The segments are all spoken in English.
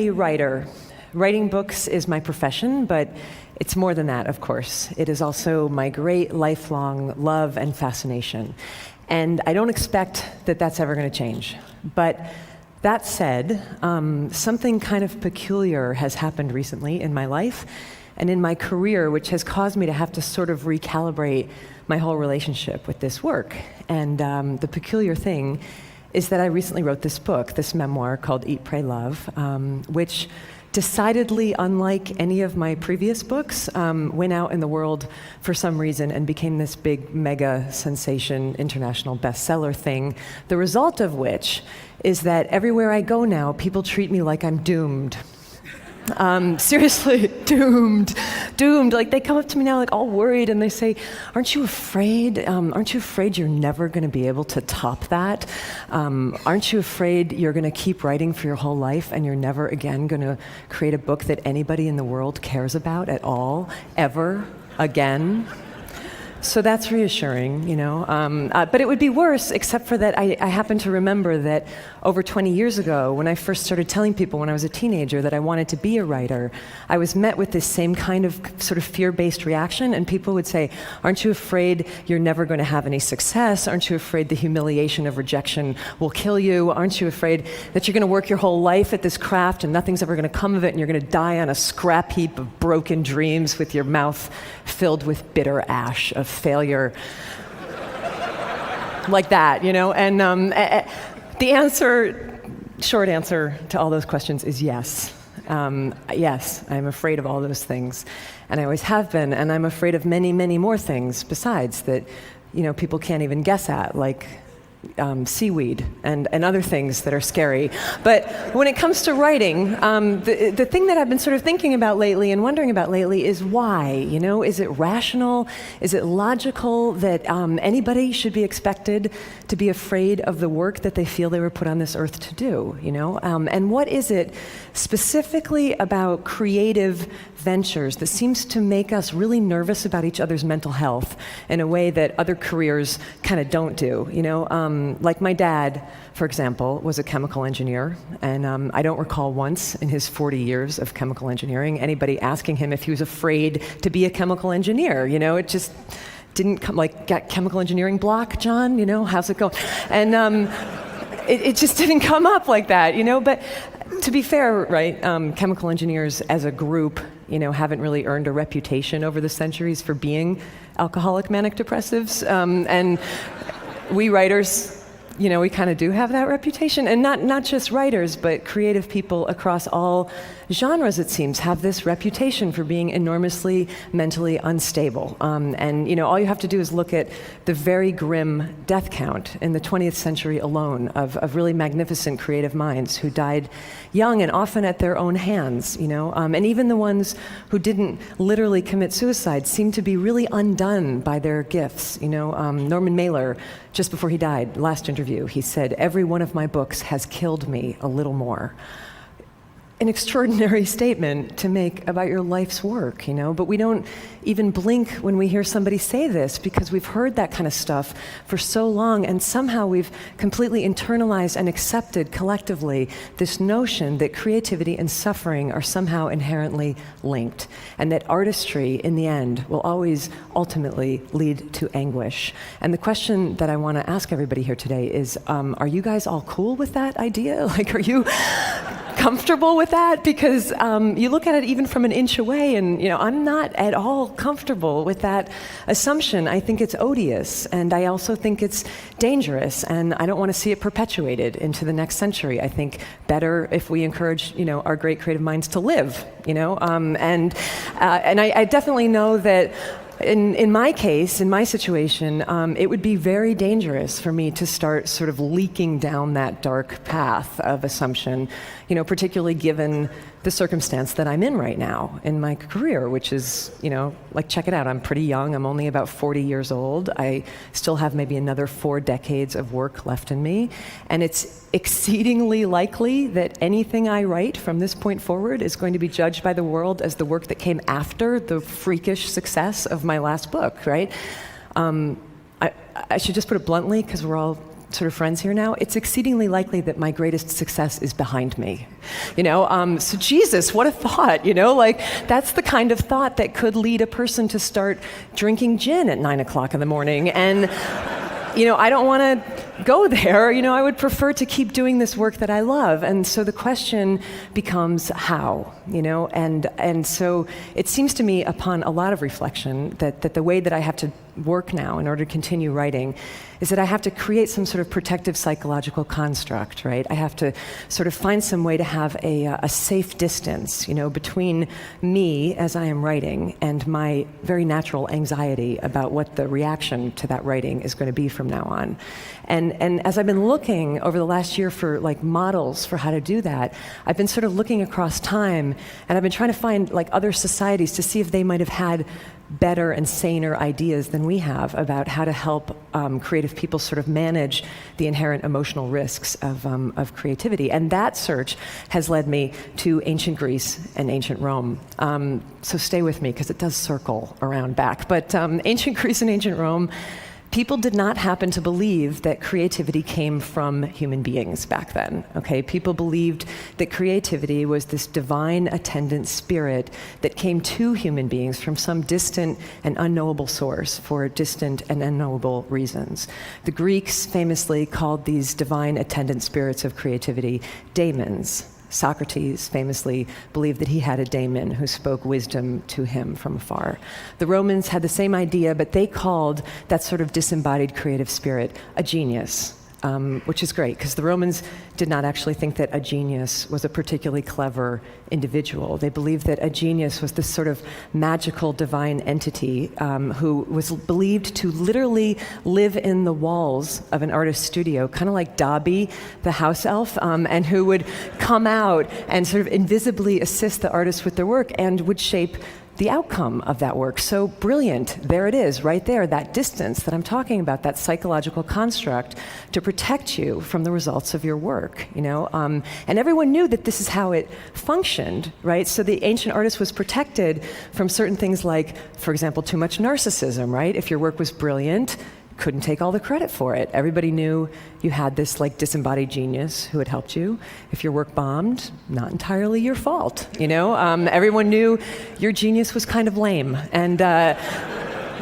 a writer. Writing books is my profession, but it's more than that, of course. It is also my great lifelong love and fascination. And I don't expect that that's ever going to change. But that said, something kind of peculiar has happened recently in my life and in my career, which has caused me to have to sort of recalibrate my whole relationship with this work. And the peculiar thing is that I recently wrote this book, this memoir called Eat, Pray, Love, which decidedly, unlike any of my previous books, went out in the world for some reason and became this big mega sensation, international bestseller thing, the result of which is that everywhere I go now, people treat me like I'm doomed. Seriously, doomed. Like, they come up to me now like all worried and they say, aren't you afraid you're never going to be able to top that? Aren't you afraid you're going to keep writing for your whole life and you're never again going to create a book that anybody in the world cares about at all, ever, again? So that's reassuring, you know. But it would be worse, except for that I happen to remember that over 20 years ago, when I first started telling people when I was a teenager that I wanted to be a writer, I was met with this same kind of sort of fear-based reaction, and people would say, aren't you afraid you're never going to have any success? Aren't you afraid the humiliation of rejection will kill you? Aren't you afraid that you're going to work your whole life at this craft and nothing's ever going to come of it and you're going to die on a scrap heap of broken dreams with your mouth filled with bitter ash of failure? Like that, you know? And the answer, short answer to all those questions is yes. Yes, I'm afraid of all those things. And I always have been, and I'm afraid of many, many more things besides that, you know, people can't even guess at, like seaweed and other things that are scary. But when it comes to writing, the thing that I've been sort of thinking about lately and wondering about lately is why, you know? Is it rational? Is it logical that anybody should be expected to be afraid of the work that they feel they were put on this earth to do, you know? And what is it specifically about creative ventures that seems to make us really nervous about each other's mental health in a way that other careers kind of don't do, you know? Like my dad, for example, was a chemical engineer, and I don't recall once in his 40 years of chemical engineering anybody asking him if he was afraid to be a chemical engineer, you know? It just didn't come, like, got chemical engineering block, John, you know, how's it going? And it just didn't come up like that, you know? But to be fair, right, chemical engineers as a group, you know, haven't really earned a reputation over the centuries for being alcoholic manic depressives, and we writers, you know, we kind of do have that reputation. And not just writers, but creative people across all genres, it seems, have this reputation for being enormously mentally unstable. And, you know, all you have to do is look at the very grim death count in the 20th century alone of really magnificent creative minds who died young and often at their own hands, you know. And even the ones who didn't literally commit suicide seem to be really undone by their gifts, you know. Norman Mailer, just before he died, last interview, he said, "Every one of my books has killed me a little more." An extraordinary statement to make about your life's work, you know, but we don't even blink when we hear somebody say this because we've heard that kind of stuff for so long, and somehow we've completely internalized and accepted collectively this notion that creativity and suffering are somehow inherently linked, and that artistry, in the end, will always ultimately lead to anguish. And the question that I want to ask everybody here today is, are you guys all cool with that idea? Like, are you comfortable with that? Because you look at it even from an inch away, and, you know, I'm not at all comfortable with that assumption. I think it's odious, and I also think it's dangerous, and I don't want to see it perpetuated into the next century. I think better if we encourage, you know, our great creative minds to live, you know, and I definitely know that in my case, in my situation, it would be very dangerous for me to start sort of leaking down that dark path of assumption, you know, particularly given the circumstance that I'm in right now in my career, which is, you know, like, check it out, I'm pretty young, I'm only about 40 years old, I still have maybe another 4 decades of work left in me, and it's exceedingly likely that anything I write from this point forward is going to be judged by the world as the work that came after the freakish success of my last book, right? I should just put it bluntly, because we're all sort of friends here now, it's exceedingly likely that my greatest success is behind me. So Jesus, what a thought, like that's the kind of thought that could lead a person to start drinking gin at 9 o'clock in the morning. And I don't want to go there. I would prefer to keep doing this work that I love. And so the question becomes how, and so it seems to me upon a lot of reflection that the way that I have to work now in order to continue writing is that I have to create some sort of protective psychological construct, right? I have to sort of find some way to have a safe distance, between me as I am writing and my very natural anxiety about what the reaction to that writing is going to be from now on. And as I've been looking over the last year for like models for how to do that, I've been sort of looking across time, and I've been trying to find like other societies to see if they might have had better and saner ideas than we have about how to help creative people sort of manage the inherent emotional risks of creativity. And that search has led me to ancient Greece and ancient Rome. So stay with me, because it does circle around back. But ancient Greece and ancient Rome, people did not happen to believe that creativity came from human beings back then, okay? People believed that creativity was this divine attendant spirit that came to human beings from some distant and unknowable source for distant and unknowable reasons. The Greeks famously called these divine attendant spirits of creativity daemons. Socrates famously believed that he had a daemon who spoke wisdom to him from afar. The Romans had the same idea, but they called that sort of disembodied creative spirit a genius, which is great, because the Romans did not actually think that a genius was a particularly clever individual. They believed that a genius was this sort of magical divine entity who was believed to literally live in the walls of an artist's studio, kind of like Dobby, the house elf, and who would come out and sort of invisibly assist the artist with their work and would shape the outcome of that work. So brilliant, there it is, right there, that distance that I'm talking about, that psychological construct to protect you from the results of your work, And everyone knew that this is how it functioned, right? So the ancient artist was protected from certain things like, for example, too much narcissism, right? If your work was brilliant, couldn't take all the credit for it. Everybody knew you had this like disembodied genius who had helped you. If your work bombed, not entirely your fault, Everyone knew your genius was kind of lame. And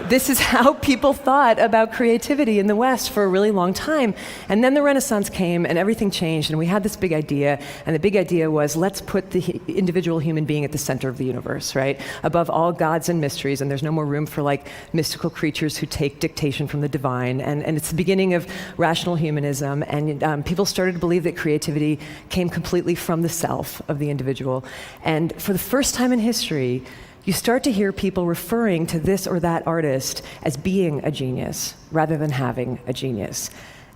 this is how people thought about creativity in the West for a really long time. And then the Renaissance came and everything changed, and we had this big idea, and the big idea was, let's put the individual human being at the center of the universe, right? Above all gods and mysteries, and there's no more room for like mystical creatures who take dictation from the divine. And it's the beginning of rational humanism, and people started to believe that creativity came completely from the self of the individual. And for the first time in history, you start to hear people referring to this or that artist as being a genius rather than having a genius.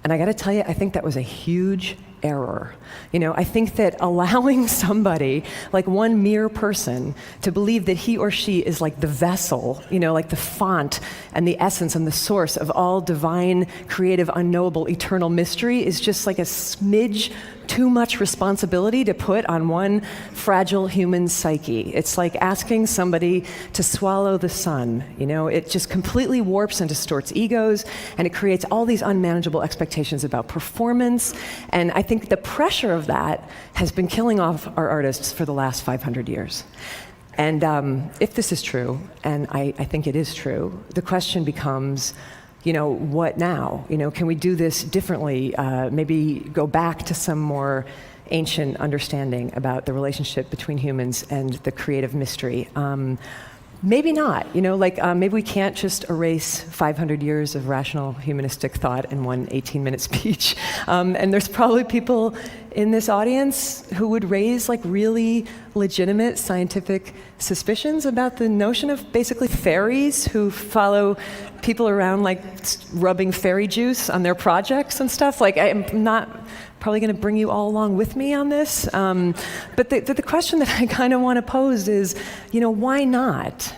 And I gotta tell you, I think that was a huge error. I think that allowing somebody, like one mere person, to believe that he or she is like the vessel, like the font and the essence and the source of all divine, creative, unknowable, eternal mystery is just like a smidge too much responsibility to put on one fragile human psyche. It's like asking somebody to swallow the sun. It just completely warps and distorts egos, and it creates all these unmanageable expectations about performance. And I think the pressure of that has been killing off our artists for the last 500 years. And if this is true, and I think it is true, the question becomes, what now? Can we do this differently? Maybe go back to some more ancient understanding about the relationship between humans and the creative mystery. Maybe not, maybe we can't just erase 500 years of rational humanistic thought in one 18-minute speech. And there's probably people in this audience who would raise like really legitimate scientific suspicions about the notion of basically fairies who follow people around like rubbing fairy juice on their projects and stuff. Like, I'm not probably going to bring you all along with me on this. But the question that I kind of want to pose is, why not?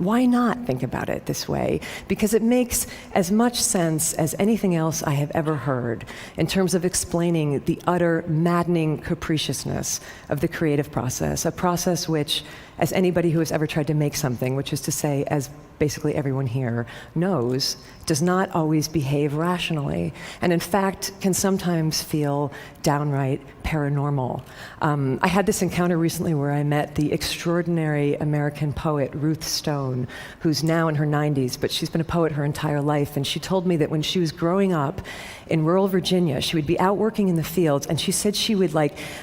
why not think about it this way? Because it makes as much sense as anything else I have ever heard in terms of explaining the utter maddening capriciousness of the creative process, a process which, as anybody who has ever tried to make something, which is to say, as basically everyone here knows, does not always behave rationally, and in fact can sometimes feel downright paranormal. I had this encounter recently where I met the extraordinary American poet Ruth Stone, who's now in her 90s, but she's been a poet her entire life, and she told me that when she was growing up in rural Virginia, she would be out working in the fields, and she said she would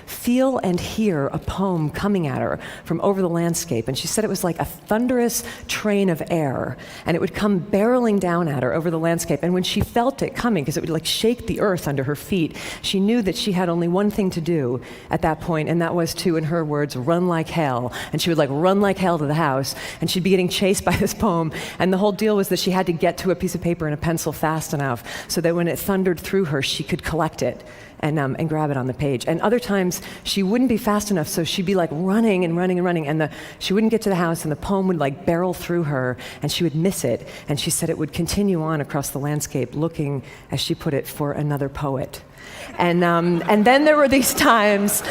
feel and hear a poem coming at her from over the landscape, and she said it was like a thunderous train of air, and it would come barreling down at her over the landscape, and when she felt it coming, because it would shake the earth under her feet, she knew that she had only one thing to do at that point, and that was to, in her words, run like hell. And she would run like hell to the house, and she'd be getting chased by this poem, and the whole deal was that she had to get to a piece of paper and a pencil fast enough so that when it thundered through her, she could collect it and grab it on the page. And other times, she wouldn't be fast enough, so she'd be running and running and running, and she wouldn't get to the house, and the poem would barrel through her, and she would miss it, and she said it would continue on across the landscape, looking, as she put it, for another poet. And then there were these times,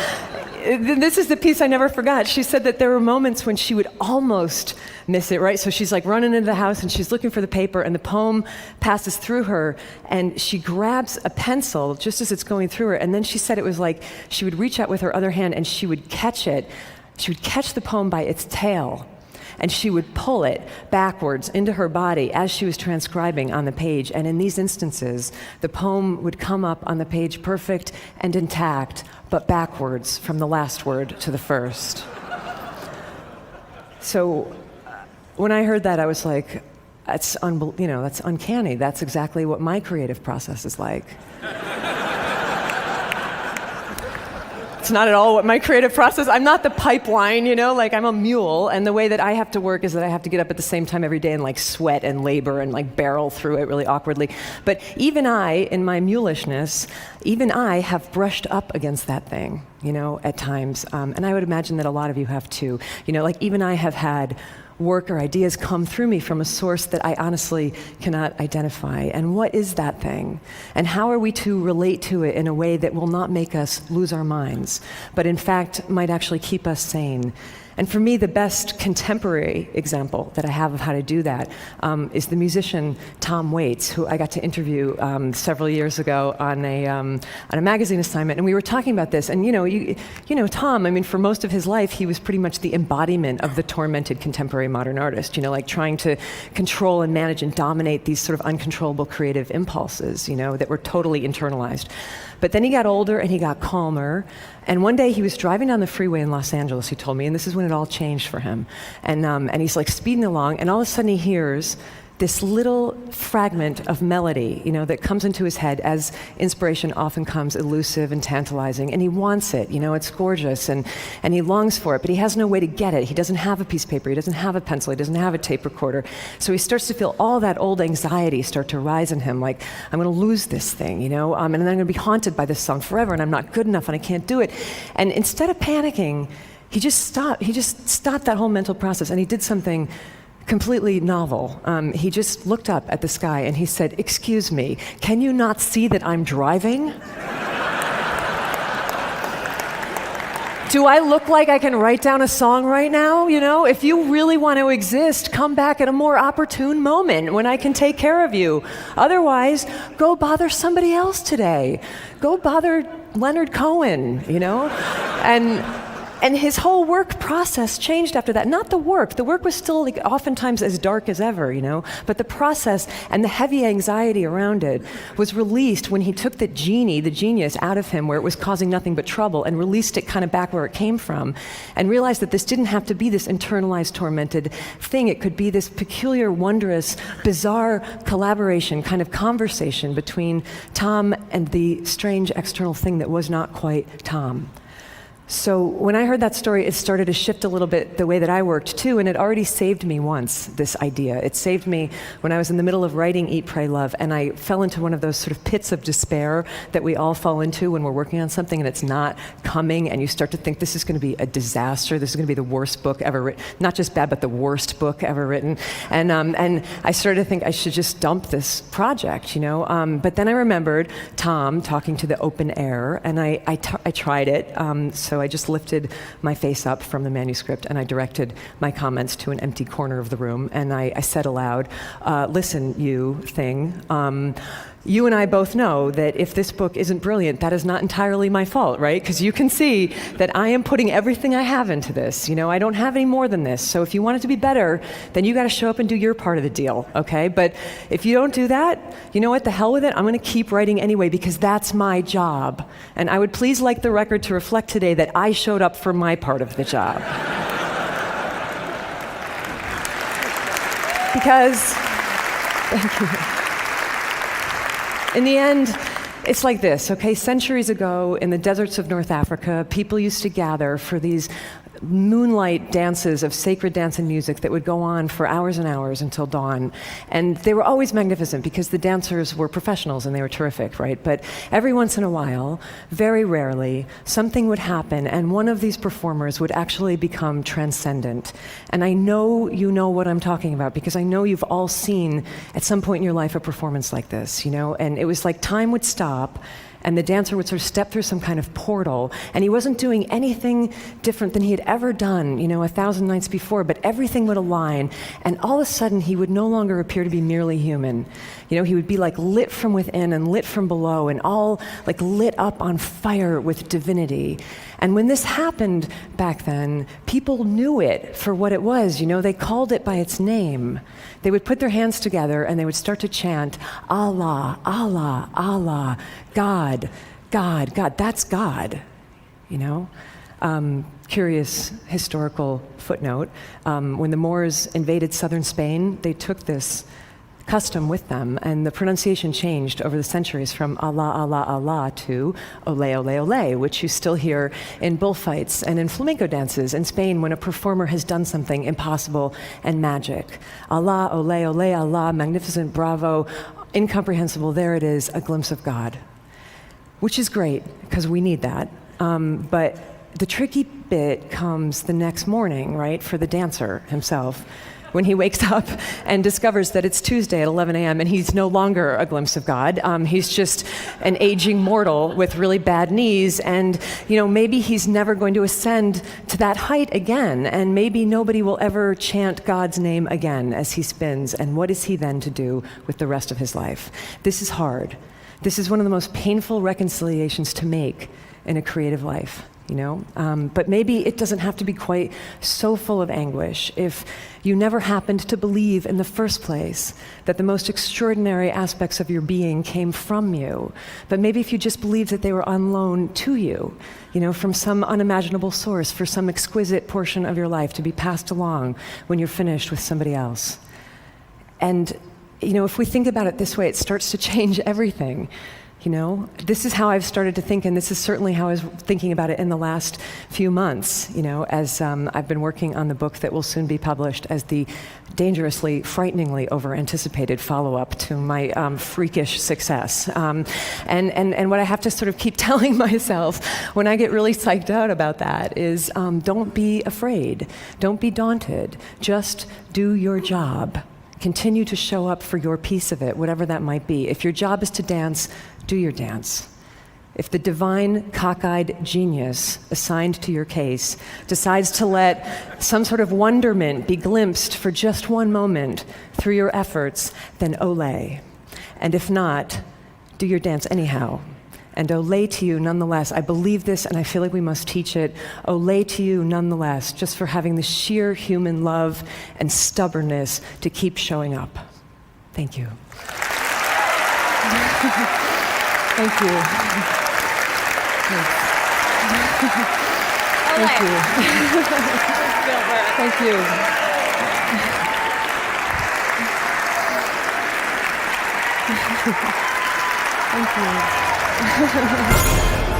this is the piece I never forgot. She said that there were moments when she would almost miss it, right? So she's running into the house and she's looking for the paper, and the poem passes through her, and she grabs a pencil just as it's going through her, and then she said it was she would reach out with her other hand and she would catch it. She would catch the poem by its tail, and she would pull it backwards into her body as she was transcribing on the page. And in these instances, the poem would come up on the page perfect and intact, but backwards from the last word to the first. So when I heard that, I was like, that's uncanny. That's exactly what my creative process is like. It's not at all what my creative process, I'm not the pipeline, I'm a mule, and the way that I have to work is that I have to get up at the same time every day and sweat and labor and barrel through it really awkwardly. But even I, in my mulishness, even I have brushed up against that thing, at times. And I would imagine that a lot of you have too. Even I have had work or ideas come through me from a source that I honestly cannot identify. And what is that thing? And how are we to relate to it in a way that will not make us lose our minds, but in fact might actually keep us sane? And for me, the best contemporary example that I have of how to do that is the musician Tom Waits, who I got to interview several years ago on a magazine assignment, and we were talking about this. And Tom, for most of his life, he was pretty much the embodiment of the tormented contemporary modern artist. Trying to control and manage and dominate these sort of uncontrollable creative impulses, that were totally internalized. But then he got older and he got calmer. And one day he was driving down the freeway in Los Angeles, he told me, and this is when it all changed for him. And he's speeding along, and all of a sudden he hears this little fragment of melody, that comes into his head, as inspiration often comes, elusive and tantalizing, and he wants it, it's gorgeous, and he longs for it, but he has no way to get it. He doesn't have a piece of paper, he doesn't have a pencil, he doesn't have a tape recorder. So he starts to feel all that old anxiety start to rise in him, I'm gonna lose this thing, and then I'm gonna be haunted by this song forever, and I'm not good enough, and I can't do it. And instead of panicking, he just stopped that whole mental process, and he did something completely novel. He just looked up at the sky and he said, "Excuse me, can you not see that I'm driving? Do I look like I can write down a song right now? If you really want to exist, come back at a more opportune moment when I can take care of you. Otherwise, go bother somebody else today. Go bother Leonard Cohen, And his whole work process changed after that. Not the work. The work was still oftentimes as dark as ever, but the process and the heavy anxiety around it was released when he took the genius out of him, where it was causing nothing but trouble, and released it kind of back where it came from, and realized that this didn't have to be this internalized, tormented thing. It could be this peculiar, wondrous, bizarre collaboration, kind of conversation between Tom and the strange external thing that was not quite Tom. So when I heard that story, it started to shift a little bit the way that I worked too, and it already saved me once, this idea. It saved me when I was in the middle of writing Eat, Pray, Love, and I fell into one of those sort of pits of despair that we all fall into when we're working on something and it's not coming, and you start to think this is going to be a disaster, this is going to be the worst book ever written, not just bad, but the worst book ever written. And I started to think I should just dump this project, But then I remembered Tom talking to the open air, and I tried it. So I just lifted my face up from the manuscript and I directed my comments to an empty corner of the room, and I said aloud, listen, you thing, you and I both know that if this book isn't brilliant, that is not entirely my fault, right? Because you can see that I am putting everything I have into this. I don't have any more than this. So if you want it to be better, then you got to show up and do your part of the deal, okay? But if you don't do that, you know what? The hell with it. I'm going to keep writing anyway because that's my job. And I would please like the record to reflect today that I showed up for my part of the job. Because, thank you. In the end, it's like this, okay? Centuries ago, in the deserts of North Africa, people used to gather for these moonlight dances of sacred dance and music that would go on for hours and hours until dawn. And they were always magnificent because the dancers were professionals and they were terrific, right? But every once in a while, very rarely, something would happen and one of these performers would actually become transcendent. And I know you know what I'm talking about because I know you've all seen at some point in your life a performance like this, And it was like time would stop and the dancer would sort of step through some kind of portal, and he wasn't doing anything different than he had ever done, 1,000 nights before, but everything would align, and all of a sudden he would no longer appear to be merely human. He would be like lit from within and lit from below, and all like lit up on fire with divinity. And when this happened back then, people knew it for what it was, they called it by its name. They would put their hands together and they would start to chant, Allah, Allah, Allah, God, God, God, that's God, Curious historical footnote, when the Moors invaded southern Spain, they took this custom with them, and the pronunciation changed over the centuries from Allah, Allah, Allah to Ole, Ole, Ole, which you still hear in bullfights and in flamenco dances in Spain when a performer has done something impossible and magic. Allah, Ole, Ole, Allah, magnificent, bravo, incomprehensible, there it is, a glimpse of God. Which is great, because we need that. But the tricky bit comes the next morning, right, for the dancer himself, when he wakes up and discovers that it's Tuesday at 11 a.m. and he's no longer a glimpse of God. He's just an aging mortal with really bad knees, and maybe he's never going to ascend to that height again, and maybe nobody will ever chant God's name again as he spins, and what is he then to do with the rest of his life? This is hard. This is one of the most painful reconciliations to make in a creative life. But maybe it doesn't have to be quite so full of anguish if you never happened to believe in the first place that the most extraordinary aspects of your being came from you. But maybe if you just believed that they were on loan to you, from some unimaginable source for some exquisite portion of your life to be passed along when you're finished with somebody else. And, if we think about it this way, it starts to change everything. This is how I've started to think, and this is certainly how I was thinking about it in the last few months, as I've been working on the book that will soon be published as the dangerously, frighteningly over-anticipated follow-up to my freakish success. And what I have to sort of keep telling myself when I get really psyched out about that is don't be afraid, don't be daunted, just do your job. Continue to show up for your piece of it, whatever that might be. If your job is to dance, do your dance. If the divine, cockeyed genius assigned to your case decides to let some sort of wonderment be glimpsed for just one moment through your efforts, then ole. And if not, do your dance anyhow. And ole to you nonetheless. I believe this and I feel like we must teach it. Ole to you nonetheless, just for having the sheer human love and stubbornness to keep showing up. Thank you. Thank you. Thank you. Gilbert. Thank you. Thank you.